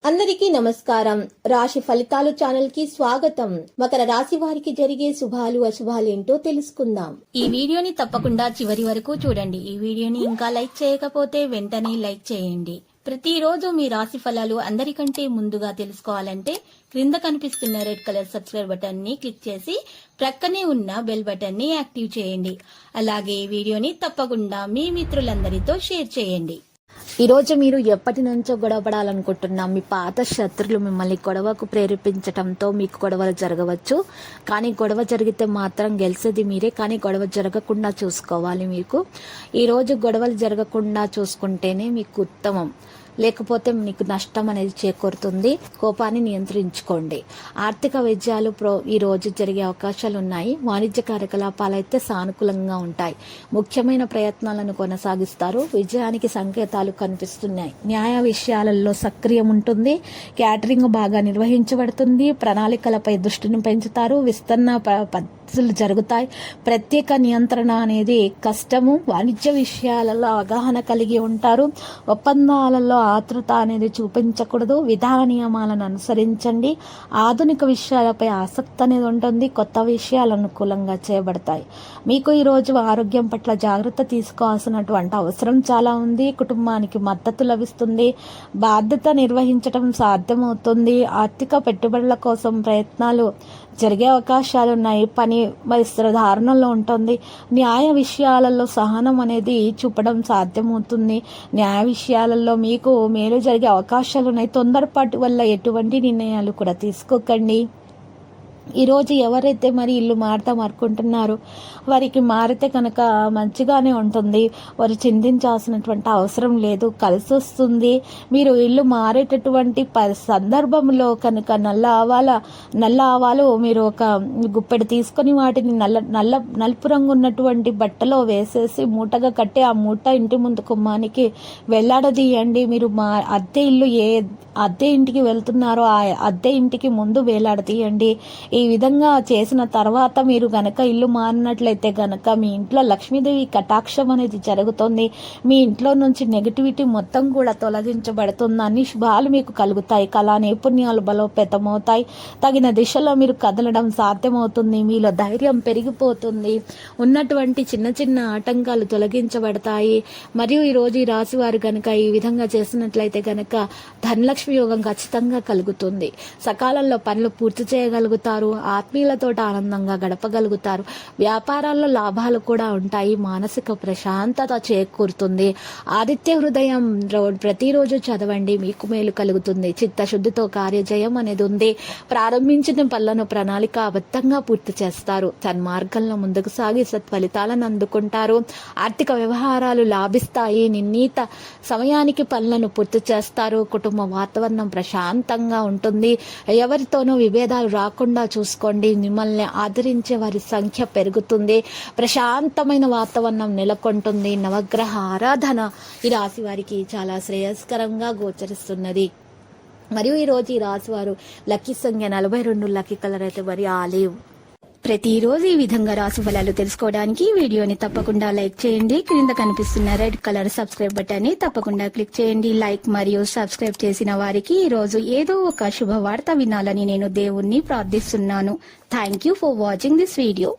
అందరికీ నమస్కారం. రాశి ఫలితాలు ఛానల్ కి స్వాగతం. మకర రాశి వారికి జరిగే శుభాలు అశుభాలు ఏంటో తెలుసుకుందాం. ఈ వీడియోని తప్పకుండా చివరి వరకు చూడండి. ఈ వీడియోని ఇంకా లైక్ చేయకపోతే వెంటనే లైక్ చేయండి. ప్రతిరోజు మీ రాశి ఫలాలు అందరికంటే ముందుగా తెలుసుకోవాలంటే క్రింద కనిపిస్తున్న రెడ్ కలర్ సబ్స్క్రైబ్ బటన్ ని క్లిక్ చేసి ప్రక్కనే ఉన్న బెల్ బటన్ ని యాక్టివ్ చేయండి. అలాగే ఈ వీడియోని తప్పకుండా మీ మిత్రులందరితో షేర్ చేయండి. ఈ రోజు మీరు ఎప్పటి నుంచో గొడవపడాలనుకుంటున్నా మీ పాత శత్రులు మిమ్మల్ని గొడవకు ప్రేరేపించటంతో మీకు గొడవలు జరగవచ్చు. కానీ గొడవ జరిగితే మాత్రం గెలిచేది మీరే. కానీ గొడవ జరగకుండా చూసుకోవాలి. మీకు ఈ రోజు గొడవలు జరగకుండా చూసుకుంటేనే మీకు ఉత్తమం. లేకపోతే మీకు నష్టం అనేది చేకూరుతుంది. కోపాన్ని నియంత్రించుకోండి. ఆర్థిక విజయాలు ఈ రోజు జరిగే అవకాశాలు ఉన్నాయి. వాణిజ్య కార్యకలాపాలు అయితే సానుకూలంగా ఉంటాయి. ముఖ్యమైన ప్రయత్నాలను కొనసాగిస్తారు. విజయానికి సంకేతాలు కనిపిస్తున్నాయి. న్యాయ విషయాలలో సక్రియం ఉంటుంది. క్యాటరింగ్ బాగా నిర్వహించబడుతుంది. ప్రణాళికలపై దృష్టిని పెంచుతారు. విస్తరణ పద్ధతులు జరుగుతాయి. ప్రత్యేక నియంత్రణ అనేది కష్టము. వాణిజ్య విషయాలలో అవగాహన కలిగి ఉంటారు. ఒప్పందాలలో ఆతృత అనేది చూపించకూడదు. విధాన నియమాలను అనుసరించండి. ఆధునిక విషయాలపై ఆసక్తి అనేది ఉంటుంది. కొత్త విషయాలు అనుకూలంగా చేయబడతాయి. మీకు ఈరోజు ఆరోగ్యం పట్ల జాగ్రత్త తీసుకోవాల్సినటువంటి అవసరం చాలా ఉంది. కుటుంబానికి మద్దతు లభిస్తుంది. బాధ్యత నిర్వహించడం సాధ్యమవుతుంది. ఆర్థిక పెట్టుబడుల కోసం ప్రయత్నాలు జరిగే అవకాశాలున్నాయి. పని వస్త్రధారణలో ఉంటుంది. న్యాయ విషయాలలో సహనం అనేది చూపడం సాధ్యమవుతుంది. న్యాయ విషయాలలో మీకు మేలు జరిగే అవకాశాలున్నాయి. తొందరపాటు వల్ల ఎటువంటి నిర్ణయాలు కూడా తీసుకోకండి. ఈరోజు ఎవరైతే మరి ఇల్లు మారుతాం అనుకుంటున్నారో వారికి మారితే కనుక మంచిగానే ఉంటుంది. వారు చింతించాల్సినటువంటి అవసరం లేదు. కలిసి వస్తుంది. మీరు ఇల్లు మారేటటువంటి సందర్భంలో కనుక నల్ల ఆవాలు మీరు ఒక గుప్పెడు తీసుకొని వాటిని నలుపు రంగు ఉన్నటువంటి బట్టలో వేసేసి మూటగా కట్టి ఆ మూట ఇంటి ముందు కుమ్మానికి వేలాడదీయండి. మీరు అద్దె ఇంటికి వెళ్తున్నారో ఆ అద్దె ఇంటికి ముందు వేలాడదీయండి. ఈ విధంగా చేసిన తర్వాత మీరు గనక ఇల్లు మారినట్లయితే గనక మీ ఇంట్లో లక్ష్మీదేవి కటాక్షం అనేది జరుగుతుంది. మీ ఇంట్లో నుంచి నెగిటివిటీ మొత్తం కూడా తొలగించబడుతుంది. అన్ని శుభాలు మీకు కలుగుతాయి. కళా నైపుణ్యాలు బలోపేతమవుతాయి. తగిన దిశలో మీరు కదలడం సాధ్యమవుతుంది. మీలో ధైర్యం పెరిగిపోతుంది. ఉన్నటువంటి చిన్న చిన్న ఆటంకాలు తొలగించబడతాయి. మరియు ఈరోజు ఈ రాశి వారు గనక ఈ విధంగా చేసినట్లయితే గనక ధనలక్ష్మి యోగం ఖచ్చితంగా కలుగుతుంది. సకాలంలో పనులు పూర్తి చేయగలుగుతారు. ఆత్మీయులతో ఆనందంగా గడపగలుగుతారు. వ్యాపారాల్లో లాభాలు కూడా ఉంటాయి. మానసిక ప్రశాంతత చేకూరుతుంది. ఆదిత్య హృదయం ప్రతిరోజు చదవండి. మీకు మేలు కలుగుతుంది. చిత్తశుద్ధితో కార్యజయం అనేది ఉంది. ప్రారంభించిన పనులను ప్రణాళికాబద్ధంగా పూర్తి చేస్తారు. సన్మార్గంలో ముందుకు సాగి సత్ఫలితాలను అందుకుంటారు. ఆర్థిక వ్యవహారాలు లాభిస్తాయి. నిర్ణీత సమయానికి పనులను పూర్తి చేస్తారు. కుటుంబ వాతావరణం ప్రశాంతంగా ఉంటుంది. ఎవరితోనూ విభేదాలు రాకుండా చూసుకోండి. మిమ్మల్ని ఆదరించే వారి సంఖ్య పెరుగుతుంది. ప్రశాంతమైన వాతావరణం నెలకొంటుంది. నవగ్రహ ఆరాధన ఈ రాశి వారికి చాలా శ్రేయస్కరంగా గోచరిస్తున్నది. మరియు ఈరోజు ఈ రాశి వారు లక్కీ సంఖ్య 42, లక్కీ కలర్ అయితే మరి ఆలివ్. ప్రతిరోజు ఈ విధంగా రాశి ఫలాలు తెలుసుకోవడానికి వీడియోని తప్పకుండా లైక్ చేయండి. క్రింద కనిపిస్తున్న రెడ్ కలర్ సబ్స్క్రైబ్ బటన్ ని తప్పకుండా క్లిక్ చేయండి. లైక్ మరియు సబ్స్క్రైబ్ చేసిన వారికి ఈ రోజు ఏదో ఒక శుభవార్త వినాలని నేను దేవుణ్ణి ప్రార్థిస్తున్నాను. Thank you for watching this video.